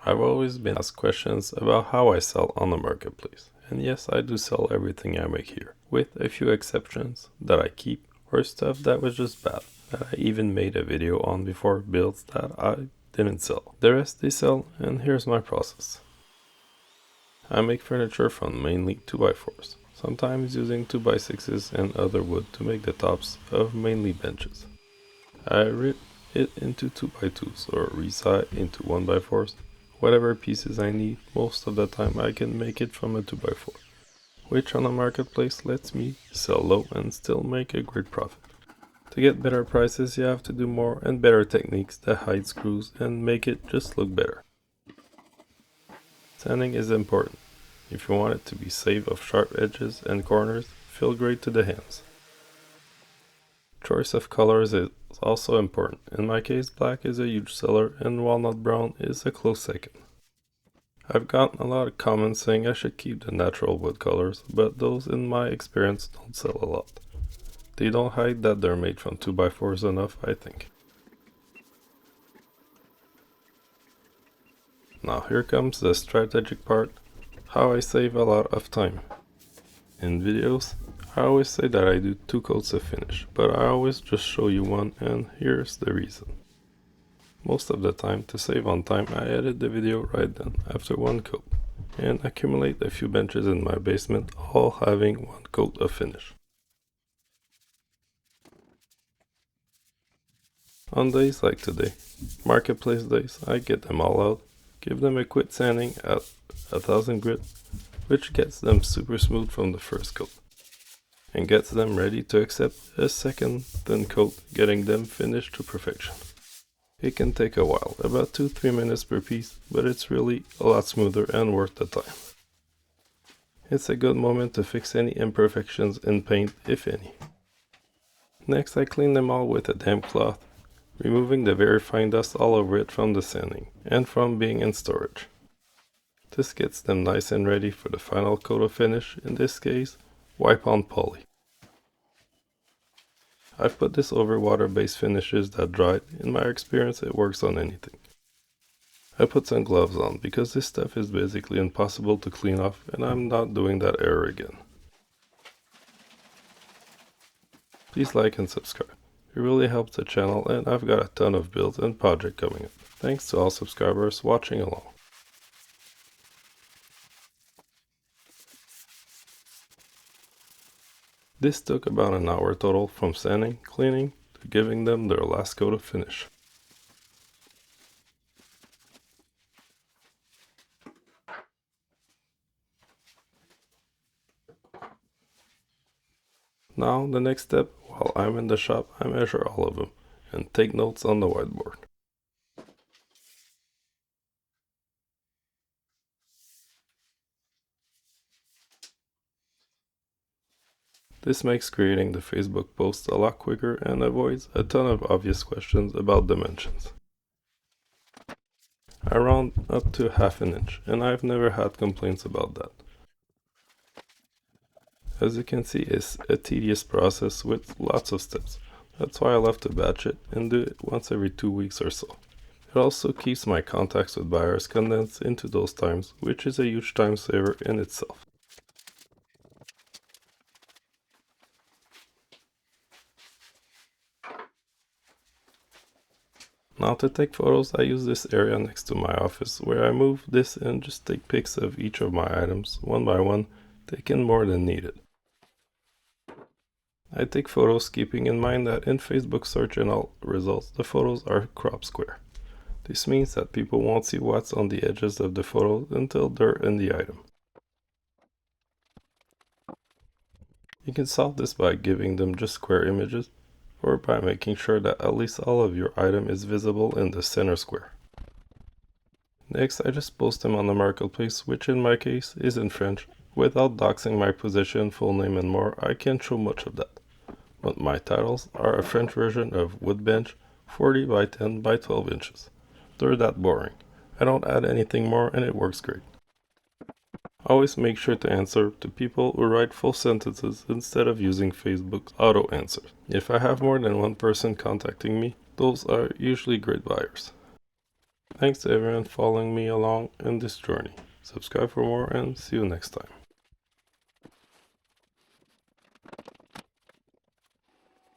I've always been asked questions about how I sell on the marketplace. And yes, I do sell everything I make here, with a few exceptions that I keep or stuff that was just bad, that I even made a video on before, builds that I didn't sell. The rest they sell, and here's my process. I make furniture from mainly 2x4s, sometimes using 2x6s and other wood to make the tops of mainly benches. I rip it into 2x2s or resize into 1x4s. Whatever pieces I need, most of the time I can make it from a 2x4, which on the marketplace lets me sell low and still make a great profit. To get better prices, you have to do more and better techniques that hide screws and make it just look better. Sanding is important. If you want it to be safe of sharp edges and corners, feel great to the hands. Choice of colors is also important. In my case, black is a huge seller and walnut brown is a close second. I've gotten a lot of comments saying I should keep the natural wood colors, but those in my experience don't sell a lot. They don't hide that they're made from 2x4s enough, I think. Now here comes the strategic part, how I save a lot of time. In videos, I always say that I do 2 coats of finish, but I always just show you one, and here's the reason. Most of the time, to save on time, I edit the video right then, after 1 coat, and accumulate a few benches in my basement, all having 1 coat of finish. On days like today, marketplace days, I get them all out, give them a quick sanding at 1000 grit, which gets them super smooth from the first coat, and gets them ready to accept a second thin coat, getting them finished to perfection. It can take a while, about 2-3 minutes per piece, but it's really a lot smoother and worth the time. It's a good moment to fix any imperfections in paint, if any. Next, I clean them all with a damp cloth, removing the very fine dust all over it from the sanding and from being in storage. This gets them nice and ready for the final coat of finish, in this case, wipe on poly. I've put this over water-based finishes that dried. In my experience, it works on anything. I put some gloves on because this stuff is basically impossible to clean off, and I'm not doing that error again. Please like and subscribe. It really helps the channel, and I've got a ton of builds and projects coming up. Thanks to all subscribers watching along. This took about an hour total, from sanding, cleaning, to giving them their last coat of finish. Now, the next step, while I'm in the shop, I measure all of them and take notes on the whiteboard. This makes creating the Facebook post a lot quicker and avoids a ton of obvious questions about dimensions. I round up to 1/2 inch, and I've never had complaints about that. As you can see, it's a tedious process with lots of steps. That's why I love to batch it and do it once every 2 weeks or so. It also keeps my contacts with buyers condensed into those times, which is a huge time saver in itself. Now to take photos, I use this area next to my office where I move this and just take pics of each of my items one by one, taken more than needed. I take photos keeping in mind that in Facebook search and all results, the photos are crop square. This means that people won't see what's on the edges of the photo until they're in the item. You can solve this by giving them just square images, or by making sure that at least all of your item is visible in the center square. Next, I just post them on the marketplace, which in my case is in French. Without doxing my position, full name and more, I can't show much of that. But my titles are a French version of Woodbench, 40 by 10 by 12 inches. They're that boring. I don't add anything more and it works great. Always make sure to answer to people who write full sentences instead of using Facebook's auto answer. If I have more than one person contacting me, those are usually great buyers. Thanks to everyone following me along in this journey. Subscribe for more and see you next time.